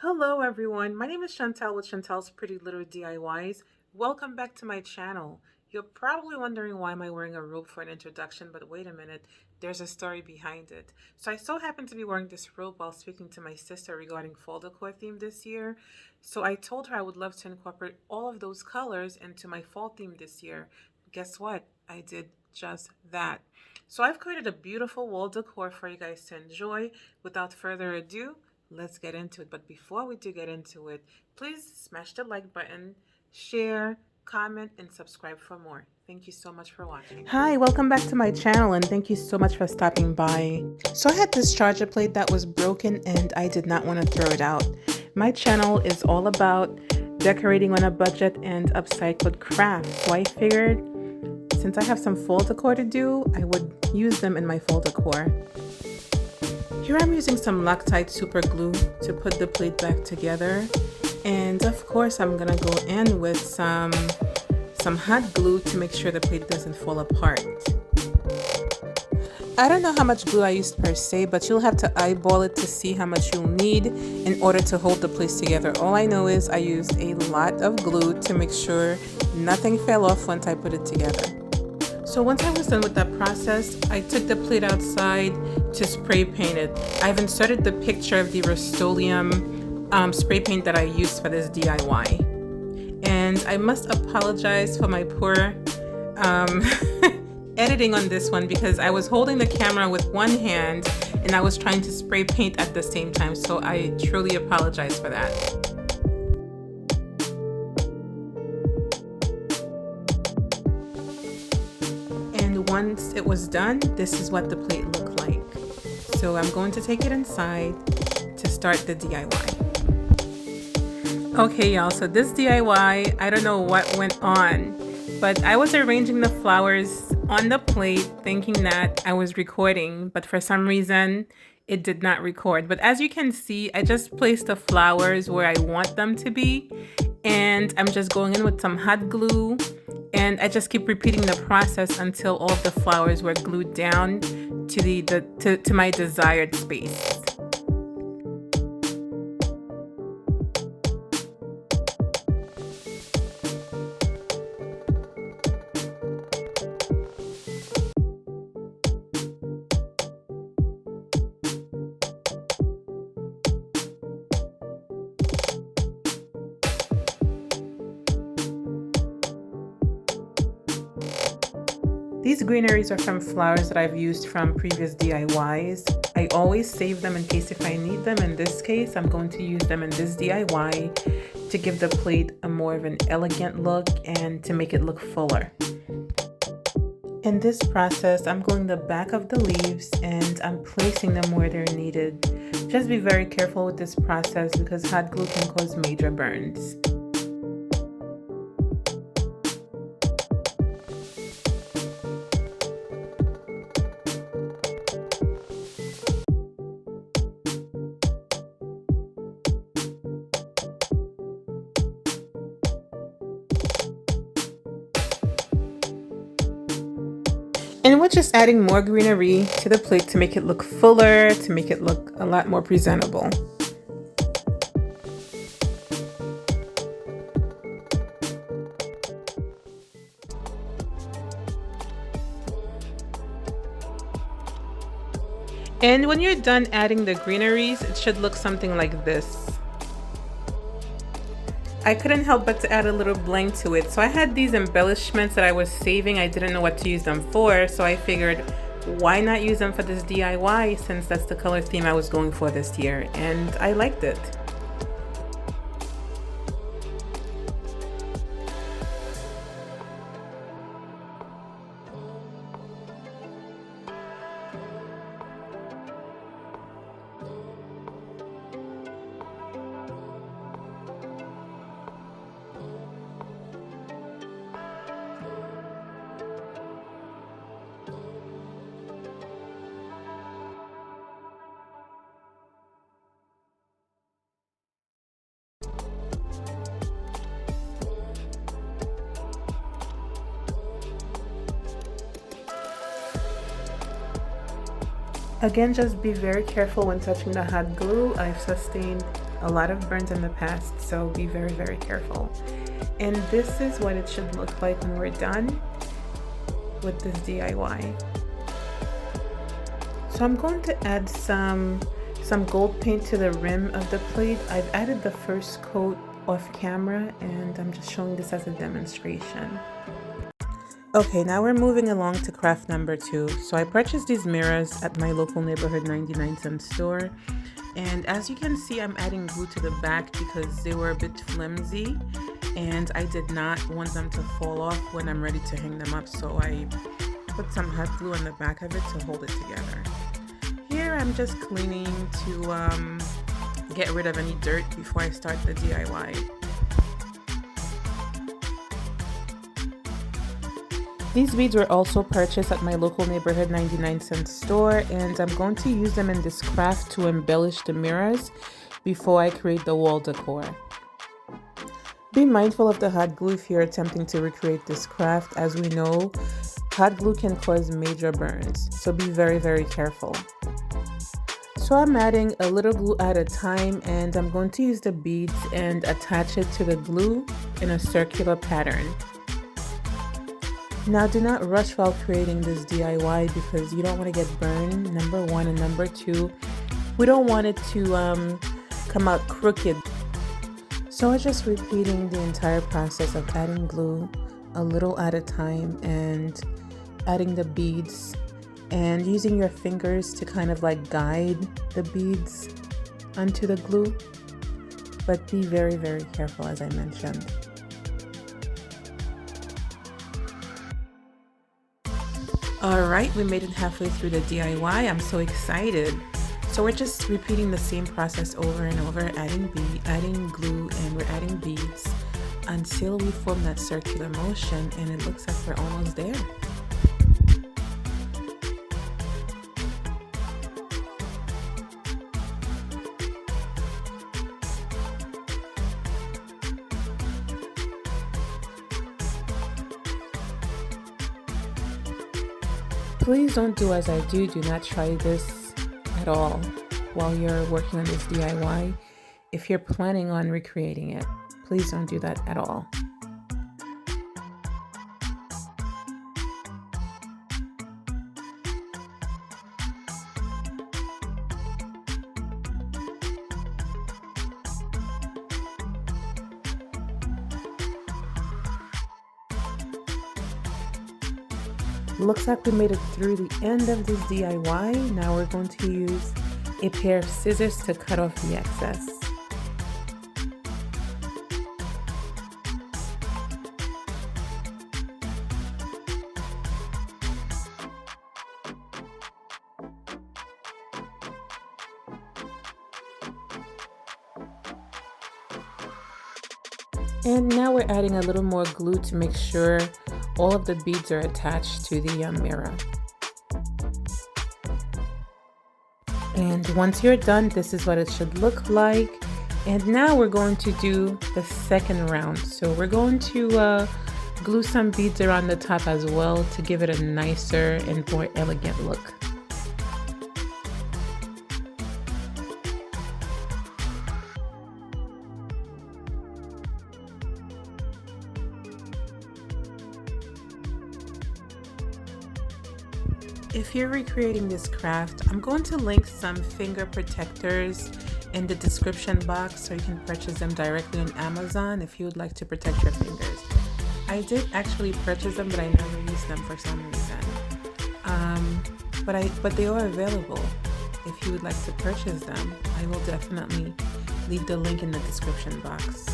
Hello everyone, my name is Chantel with Chantel's Pretty Little DIYs. Welcome back to my channel. You're probably wondering why am I wearing a robe for an introduction, but wait a minute, there's a story behind it. So I so happen to be wearing this robe while speaking to my sister regarding fall decor theme this year. So I told her I would love to incorporate all of those colors into my fall theme this year. Guess what? I did just that. So I've created a beautiful wall decor for you guys to enjoy. Without further ado, let's get into it. But before we do get into it, please smash the like button, share, comment, and subscribe for more. Thank you so much for watching. Hi, welcome back to my channel and thank you so much for stopping by. So I had this charger plate that was broken and I did not want to throw it out. My channel is all about decorating on a budget and upcycled crafts. So I figured since I have some fall decor to do, I would use them in my fall decor. Here I'm using some Loctite super glue to put the plate back together, and of course I'm gonna go in with some hot glue to make sure the plate doesn't fall apart. I don't know how much glue I used per se, but you'll have to eyeball it to see how much you'll need in order to hold the plate together. All I know is I used a lot of glue to make sure nothing fell off once I put it together. So once I was done with that process, I took the plate outside to spray paint it. I've inserted the picture of the Rust-Oleum spray paint that I used for this DIY. And I must apologize for my poor editing on this one because I was holding the camera with one hand and I was trying to spray paint at the same time. So I truly apologize for that. Once it was done, this is what the plate looked like. So I'm going to take it inside to start the DIY. Okay y'all, so this DIY, I don't know what went on, but I was arranging the flowers on the plate thinking that I was recording, but for some reason it did not record. But as you can see, I just placed the flowers where I want them to be, and I'm just going in with some hot glue. And I just keep repeating the process until all of the flowers were glued down to my desired space. These greeneries are from flowers that I've used from previous DIYs. I always save them in case if I need them. In this case, I'm going to use them in this DIY to give the plate a more of an elegant look and to make it look fuller. In this process, I'm going the back of the leaves and I'm placing them where they're needed. Just be very careful with this process because hot glue can cause major burns. And we're just adding more greenery to the plate to make it look fuller, to make it look a lot more presentable. And when you're done adding the greeneries, it should look something like this. I couldn't help but to add a little bling to it. So I had these embellishments that I was saving. I didn't know what to use them for, so I figured why not use them for this DIY since that's the color theme I was going for this year, and I liked it. Again, just be very careful when touching the hot glue. I've sustained a lot of burns in the past, so be very, very careful. And this is what it should look like when we're done with this DIY. So I'm going to add some gold paint to the rim of the plate. I've added the first coat off camera and I'm just showing this as a demonstration. Okay, now we're moving along to craft number 2. So I purchased these mirrors at my local neighborhood 99-cent store. And as you can see, I'm adding glue to the back because they were a bit flimsy and I did not want them to fall off when I'm ready to hang them up. So I put some hot glue on the back of it to hold it together. Here I'm just cleaning to get rid of any dirt before I start the DIY. These beads were also purchased at my local neighborhood 99-cent store, and I'm going to use them in this craft to embellish the mirrors before I create the wall decor. Be mindful of the hot glue if you're attempting to recreate this craft. As we know, hot glue can cause major burns, so be very, very careful. So I'm adding a little glue at a time, and I'm going to use the beads and attach it to the glue in a circular pattern. Now do not rush while creating this DIY because you don't want to get burned, number 1, and number 2, we don't want it to come out crooked. So I'm just repeating the entire process of adding glue a little at a time and adding the beads and using your fingers to kind of like guide the beads onto the glue, but be very, very careful as I mentioned. Alright, we made it halfway through the DIY. I'm so excited. So we're just repeating the same process over and over, adding glue, and we're adding beads until we form that circular motion, and it looks like we're almost there. Please don't do as I do. Do not try this at all while you're working on this DIY. If you're planning on recreating it, please don't do that at all. Looks like we made it through the end of this DIY. Now we're going to use a pair of scissors to cut off the excess. And now we're adding a little more glue to make sure all of the beads are attached to the mirror. And once you're done, this is what it should look like. And now we're going to do the second round. So we're going to glue some beads around the top as well to give it a nicer and more elegant look. If you're recreating this craft, I'm going to link some finger protectors in the description box so you can purchase them directly on Amazon if you would like to protect your fingers. I did actually purchase them, but I never used them for some reason. But they are available. If you would like to purchase them, I will definitely leave the link in the description box.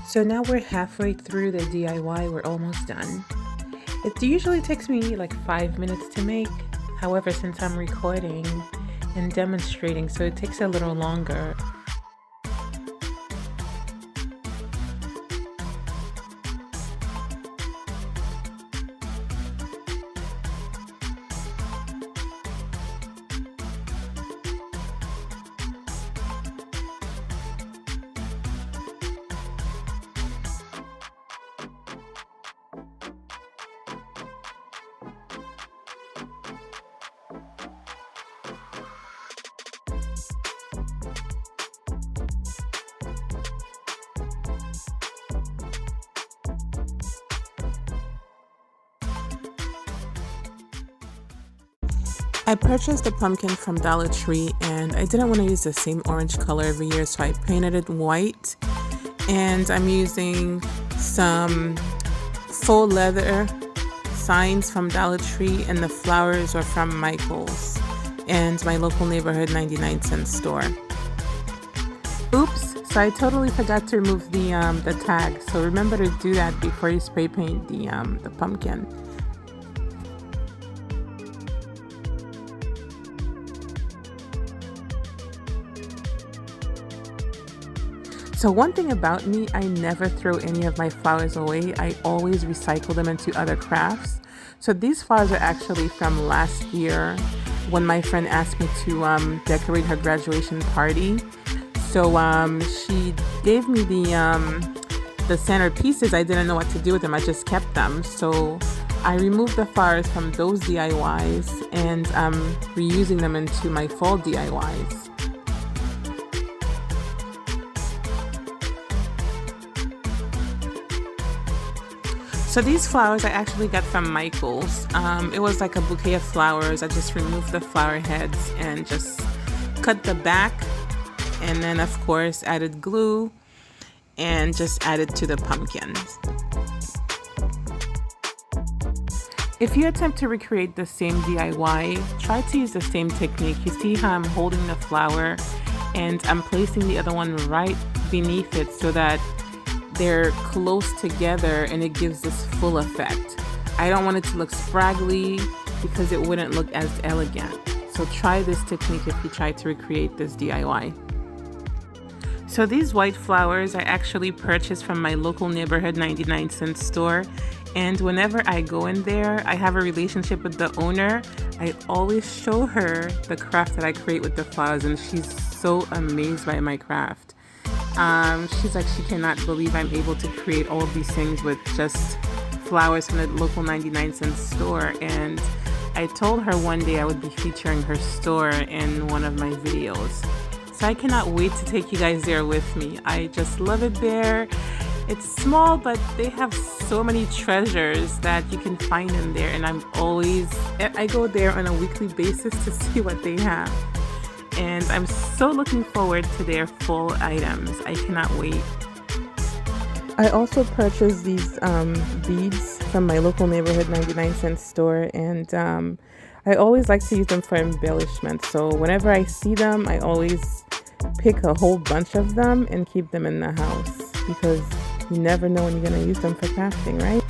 So now we're halfway through the DIY, we're almost done. It usually takes me like 5 minutes to make. However, since I'm recording and demonstrating, so it takes a little longer. I purchased the pumpkin from Dollar Tree and I didn't want to use the same orange color every year, so I painted it white. And I'm using some faux leather signs from Dollar Tree, and the flowers are from Michael's and my local neighborhood 99-cent store. Oops, so I totally forgot to remove the tag. So remember to do that before you spray paint the pumpkin. So one thing about me, I never throw any of my flowers away. I always recycle them into other crafts. So these flowers are actually from last year when my friend asked me to decorate her graduation party. So she gave me the center pieces. I didn't know what to do with them. I just kept them. So I removed the flowers from those DIYs and I'm reusing them into my fall DIYs. So these flowers I actually got from Michael's. It was like a bouquet of flowers. I just removed the flower heads and just cut the back, and then of course added glue and just added to the pumpkins. If you attempt to recreate the same DIY, try to use the same technique. You see how I'm holding the flower and I'm placing the other one right beneath it so that they're close together and it gives this full effect. I don't want it to look spraggly because it wouldn't look as elegant. So try this technique if you try to recreate this DIY. So these white flowers I actually purchased from my local neighborhood 99-cent store. And whenever I go in there, I have a relationship with the owner. I always show her the craft that I create with the flowers, and she's so amazed by my craft. She's like, she cannot believe I'm able to create all of these things with just flowers from the local 99-cent store. And I told her one day I would be featuring her store in one of my videos. So I cannot wait to take you guys there with me. I just love it there. It's small, but they have so many treasures that you can find in there. And I go there on a weekly basis to see what they have. And I'm so looking forward to their fall items. I cannot wait. I also purchased these beads from my local neighborhood 99-cent store, and I always like to use them for embellishment. So whenever I see them, I always pick a whole bunch of them and keep them in the house because you never know when you're going to use them for crafting, right?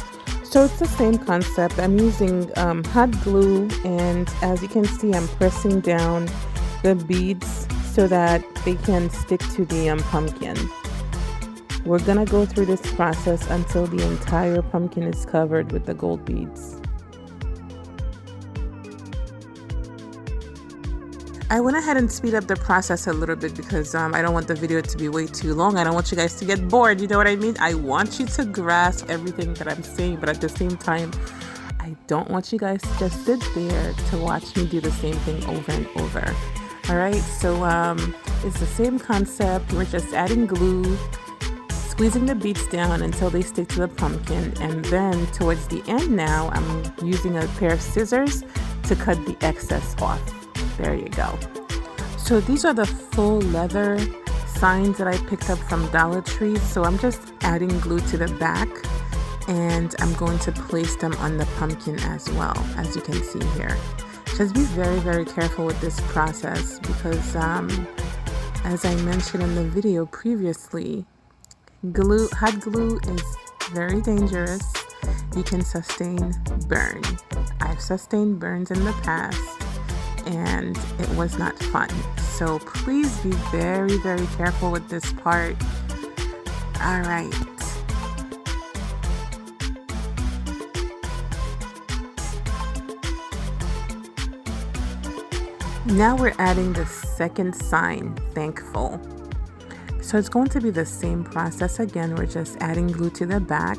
So it's the same concept. I'm using hot glue, and as you can see, I'm pressing down the beads so that they can stick to the pumpkin. We're gonna go through this process until the entire pumpkin is covered with the gold beads. I went ahead and speed up the process a little bit because I don't want the video to be way too long. I don't want you guys to get bored, you know what I mean? I want you to grasp everything that I'm saying, but at the same time, I don't want you guys to just sit there to watch me do the same thing over and over. Alright, so it's the same concept. We're just adding glue, squeezing the beads down until they stick to the pumpkin, and then towards the end now, I'm using a pair of scissors to cut the excess off. There you go. So these are the full leather signs that I picked up from Dollar Tree. So I'm just adding glue to the back, and I'm going to place them on the pumpkin as well, as you can see here. Just be very, very careful with this process because as I mentioned in the video previously, hot glue is very dangerous. You can sustain burn. I've sustained burns in the past and it was not fun. So please be very, very careful with this part. All right. Now we're adding the second sign, thankful. So it's going to be the same process again. We're just adding glue to the back.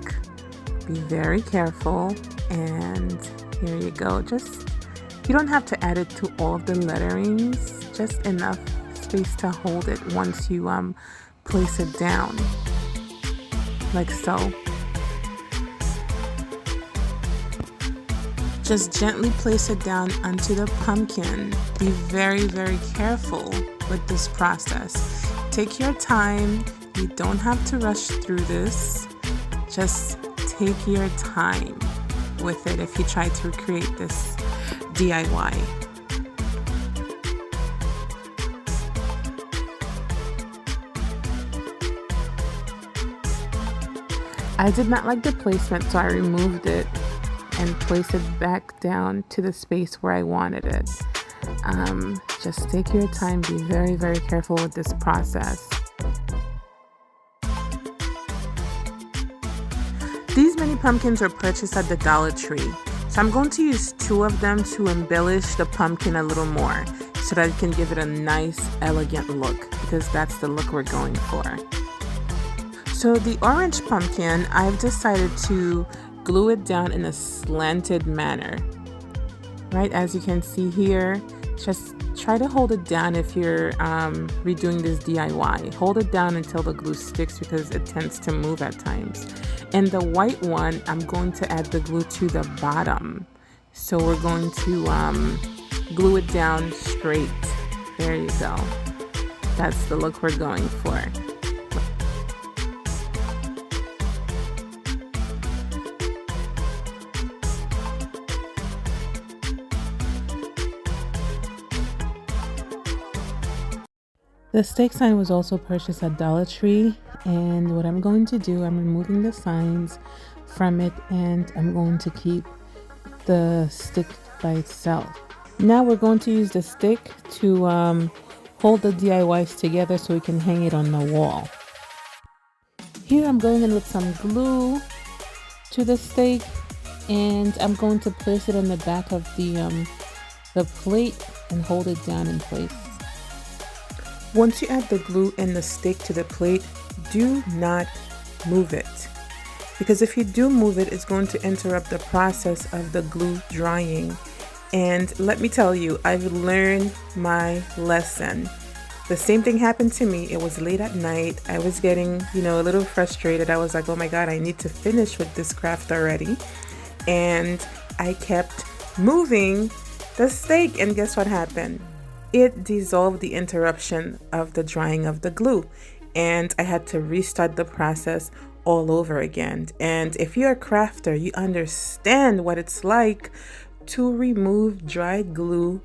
Be very careful. And here you go. You don't have to add it to all of the letterings, just enough space to hold it once you place it down, like so. Just gently place it down onto the pumpkin. Be very, very careful with this process. Take your time. You don't have to rush through this. Just take your time with it if you try to create this DIY. I did not like the placement, so I removed it and placed it back down to the space where I wanted it. Just take your time, be very, very careful with this process. These mini pumpkins were purchased at the Dollar Tree, so I'm going to use 2 of them to embellish the pumpkin a little more so that it can give it a nice, elegant look, because that's the look we're going for. So the orange pumpkin, I've decided to glue it down in a slanted manner. Right, as you can see here, just try to hold it down if you're redoing this DIY. Hold it down until the glue sticks because it tends to move at times. And the white one, I'm going to add the glue to the bottom. So we're going to glue it down straight. There you go. That's the look we're going for. The stake sign was also purchased at Dollar Tree, and what I'm going to do, I'm removing the signs from it and I'm going to keep the stick by itself. Now we're going to use the stick to hold the DIYs together so we can hang it on the wall. Here I'm going in with some glue to the stake, and I'm going to place it on the back of the plate and hold it down in place. Once you add the glue and the stake to the plate, do not move it. Because if you do move it, it's going to interrupt the process of the glue drying. And let me tell you, I've learned my lesson. The same thing happened to me. It was late at night. I was getting, a little frustrated. I was like, oh my God, I need to finish with this craft already. And I kept moving the stake, and guess what happened? It dissolved the interruption of the drying of the glue, and I had to restart the process all over again. And if you're a crafter, you understand what it's like to remove dry glue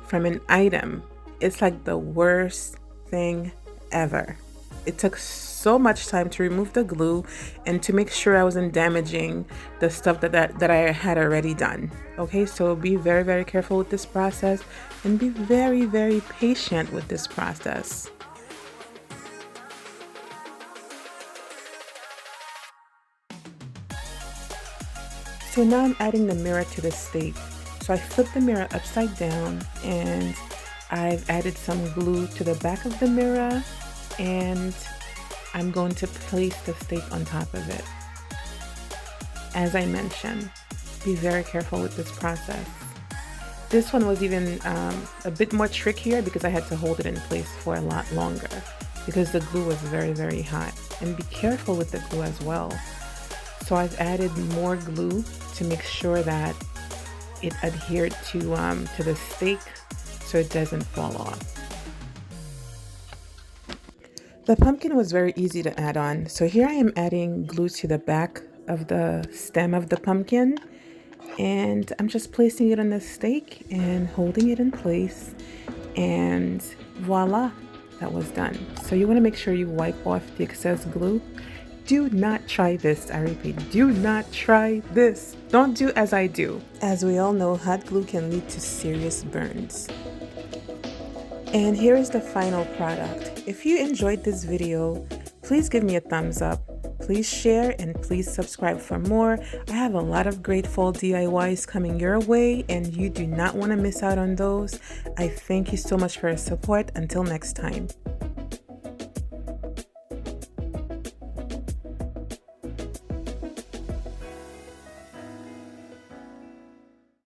from an item. It's like the worst thing ever. It took so much time to remove the glue and to make sure I wasn't damaging the stuff that I had already done. Okay, so be very, very careful with this process and be very, very patient with this process. So now I'm adding the mirror to the stake. So I flip the mirror upside down and I've added some glue to the back of the mirror, and I'm going to place the stake on top of it. As I mentioned, be very careful with this process. This one was even a bit more trickier because I had to hold it in place for a lot longer because the glue was very, very hot. And be careful with the glue as well. So I've added more glue to make sure that it adhered to the stake so it doesn't fall off. The pumpkin was very easy to add on. So here I am adding glue to the back of the stem of the pumpkin, and I'm just placing it on the stake and holding it in place, and voila, that was done. So you want to make sure you wipe off the excess glue. Do not try this. I repeat, do not try this. Don't do as I do. As we all know, hot glue can lead to serious burns. And here is the final product. If you enjoyed this video, please give me a thumbs up. Please share and please subscribe for more. I have a lot of great fall DIYs coming your way, and you do not want to miss out on those. I thank you so much for your support. Until next time.